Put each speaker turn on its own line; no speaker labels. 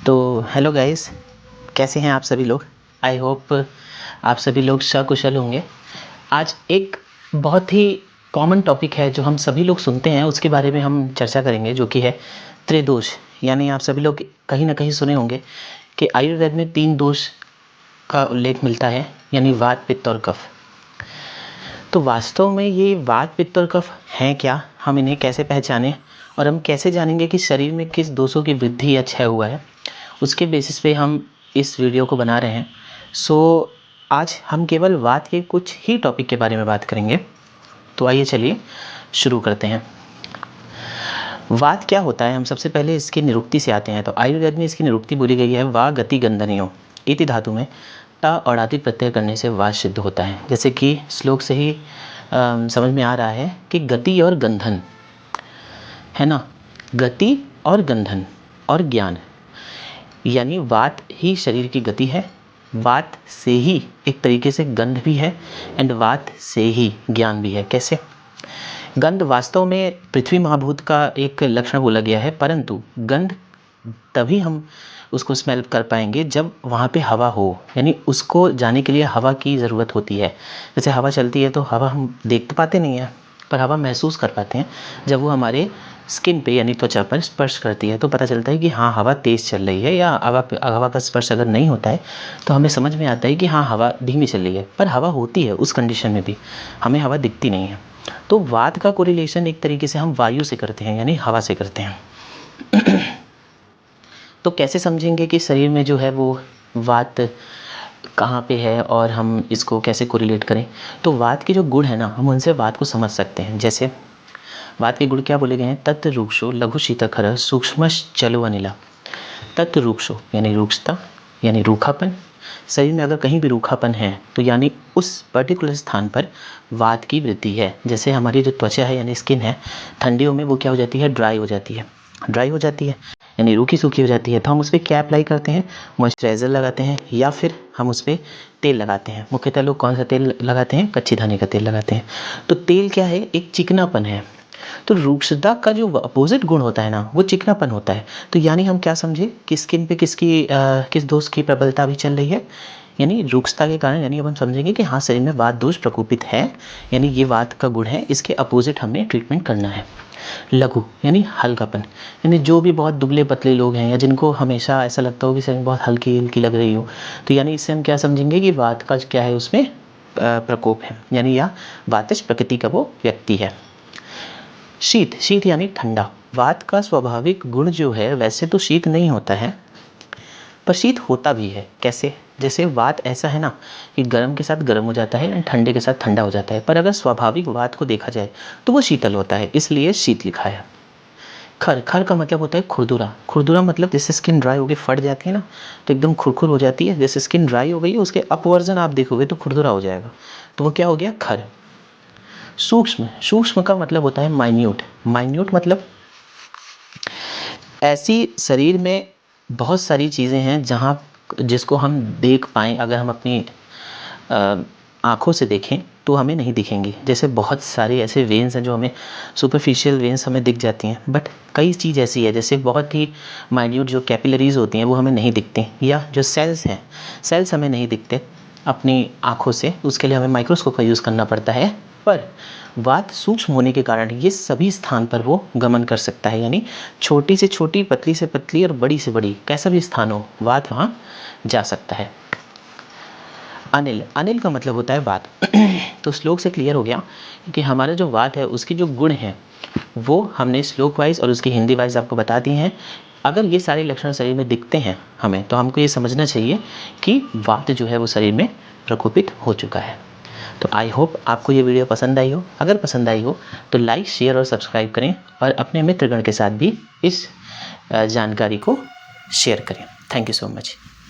तो hello guys, कैसे हैं आप सभी लोग। आई होप आप सभी लोग सकुशल होंगे। आज एक बहुत ही कॉमन टॉपिक है जो हम सभी लोग सुनते हैं, उसके बारे में हम चर्चा करेंगे, जो कि है त्रिदोष। यानी आप सभी लोग कहीं ना कहीं सुने होंगे कि आयुर्वेद में 3 दोष का उल्लेख मिलता है, यानी वात, पित्त और कफ। तो वास्तव में ये वात, पित्त और कफ हैं क्या, हम इन्हें कैसे पहचानें और हम कैसे जानेंगे कि शरीर में किस दोषों की वृद्धि या क्षय हुआ है, उसके बेसिस पे हम इस वीडियो को बना रहे हैं। आज हम केवल वात के कुछ ही टॉपिक के बारे में बात करेंगे। तो आइए चलिए शुरू करते हैं। वात क्या होता है, हम सबसे पहले इसकी निरुक्ति से आते हैं। तो आयुर्वेद में इसकी निरुक्ति बोली गई है, वा गति गंधनियो इति धातु में टा और आदि प्रत्यय करने से वात सिद्ध होता है। जैसे कि श्लोक से ही समझ में आ रहा है कि गति और गंधन है ना, गति और गंधन और ज्ञान, यानी वात ही शरीर की गति है, वात से ही एक तरीके से गंध भी है एंड वात से ही ज्ञान भी है। कैसे? गंध वास्तव में पृथ्वी महाभूत का एक लक्षण बोला गया है, परंतु गंध तभी हम उसको स्मेल कर पाएंगे जब वहाँ पे हवा हो, यानी उसको जाने के लिए हवा की ज़रूरत होती है। जैसे हवा चलती है तो हवा हम देख तो पाते नहीं हैं, पर हवा महसूस कर पाते हैं। जब वो हमारे स्किन पे यानी त्वचा पर स्पर्श करती है तो पता चलता है कि हाँ, हवा तेज़ चल रही है। या हवा का स्पर्श अगर नहीं होता है तो हमें समझ में आता है कि हाँ, हवा धीमी चल रही है, पर हवा होती है, उस कंडीशन में भी हमें हवा दिखती नहीं है। तो वात का कोरिलेशन एक तरीके से हम वायु से करते हैं, यानी हवा से करते हैं। तो कैसे समझेंगे कि शरीर में जो है वो वात कहाँ पे है और हम इसको कैसे कोरिलेट करें? तो वात के जो गुण है ना, हम उनसे वात को समझ सकते हैं। जैसे वात के गुण क्या बोले गए हैं? तत् रूक्षो लघु शीतखर सूक्ष्म चलो अनिला। तत् रूक्षो यानी रूक्षता, यानी रूखापन। शरीर में अगर कहीं भी रूखापन है तो यानी उस पर्टिकुलर स्थान पर वात की वृद्धि है। जैसे हमारी जो त्वचा है यानी स्किन है, ठंडियों में वो क्या हो जाती है? ड्राई हो जाती है। ड्राई हो जाती है यानी रूखी सूखी हो जाती है, तो हम उस पर क्या अप्लाई करते हैं? मॉइस्चराइज़र लगाते हैं या फिर हम उस पर तेल लगाते हैं। मुख्यतः लोग कौन सा तेल लगाते हैं? कच्ची धाने का तेल लगाते हैं। तो तेल क्या है? एक चिकनापन है। तो रूक्षता का जो अपोजिट गुण होता है ना, वो चिकनापन होता है। तो यानी हम क्या समझे कि स्किन पे किस दोष की प्रबलता भी चल रही है? यानी रूक्षता के कारण। यानी अब हम समझेंगे कि हाँ, शरीर में वात दोष प्रकोपित है, यानी ये वात का गुण है, इसके अपोजिट हमें ट्रीटमेंट करना है। लघु यानी हल्कापन, यानी जो भी बहुत दुबले पतले लोग हैं या जिनको हमेशा ऐसा लगता हो कि शरीर बहुत हल्की हल्की लग रही हो, तो यानी इससे हम क्या समझेंगे कि वात का क्या है, उसमें प्रकोप है, यानी या वातिश प्रकृति का वो व्यक्ति है। शीत, शीत यानी ठंडा। वात का स्वाभाविक गुण जो है, वैसे तो शीत नहीं होता है, पर शीत होता भी है। कैसे? जैसे वात ऐसा है ना कि गर्म के साथ गर्म हो जाता है, ठंडे के साथ ठंडा हो जाता है, पर अगर स्वाभाविक वात को देखा जाए तो वो शीतल होता है, इसलिए शीत लिखा है। खर, खर का मतलब होता है खुरदुरा। खुरदुरा मतलब जैसे स्किन ड्राई होकर फट जाती है ना, तो एकदम खुरखुर हो जाती है। जैसे स्किन ड्राई हो गई है, उसके अप वर्जन आप देखोगे तो खुरदुरा हो जाएगा, तो वो क्या हो गया? खर। सूक्ष्म, सूक्ष्म का मतलब होता है माइन्यूट। माइन्यूट मतलब ऐसी शरीर में बहुत सारी चीज़ें हैं जहाँ जिसको हम देख पाएँ, अगर हम अपनी आँखों से देखें तो हमें नहीं दिखेंगी। जैसे बहुत सारे ऐसे वेन्स हैं जो हमें सुपरफिशियल वेन्स हमें दिख जाती हैं, बट कई चीज़ ऐसी है जैसे बहुत ही माइन्यूट जो कैपिलरीज होती हैं वो हमें नहीं दिखती, या जो सेल्स हैं, सेल्स हमें नहीं दिखते अपनी आँखों से, उसके लिए हमें माइक्रोस्कोप का यूज़ करना पड़ता है। पर वात सूक्ष्म होने के कारण ये सभी स्थान पर वो गमन कर सकता है, यानी छोटी से छोटी, पतली से पतली और बड़ी से बड़ी, कैसा भी स्थान हो, वात वहाँ जा सकता है। अनिल, अनिल का मतलब होता है वात। तो श्लोक से क्लियर हो गया कि हमारा जो वात है उसके जो गुण हैं वो हमने श्लोक वाइज और उसकी हिंदी वाइज आपको बता दिए हैं। अगर ये सारे लक्षण शरीर में दिखते हैं हमें, तो हमको ये समझना चाहिए कि वात जो है वो शरीर में प्रकोपित हो चुका है। तो आई होप आपको ये वीडियो पसंद आई हो। अगर पसंद आई हो तो लाइक, शेयर और सब्सक्राइब करें और अपने मित्रगण के साथ भी इस जानकारी को शेयर करें। Thank you so much.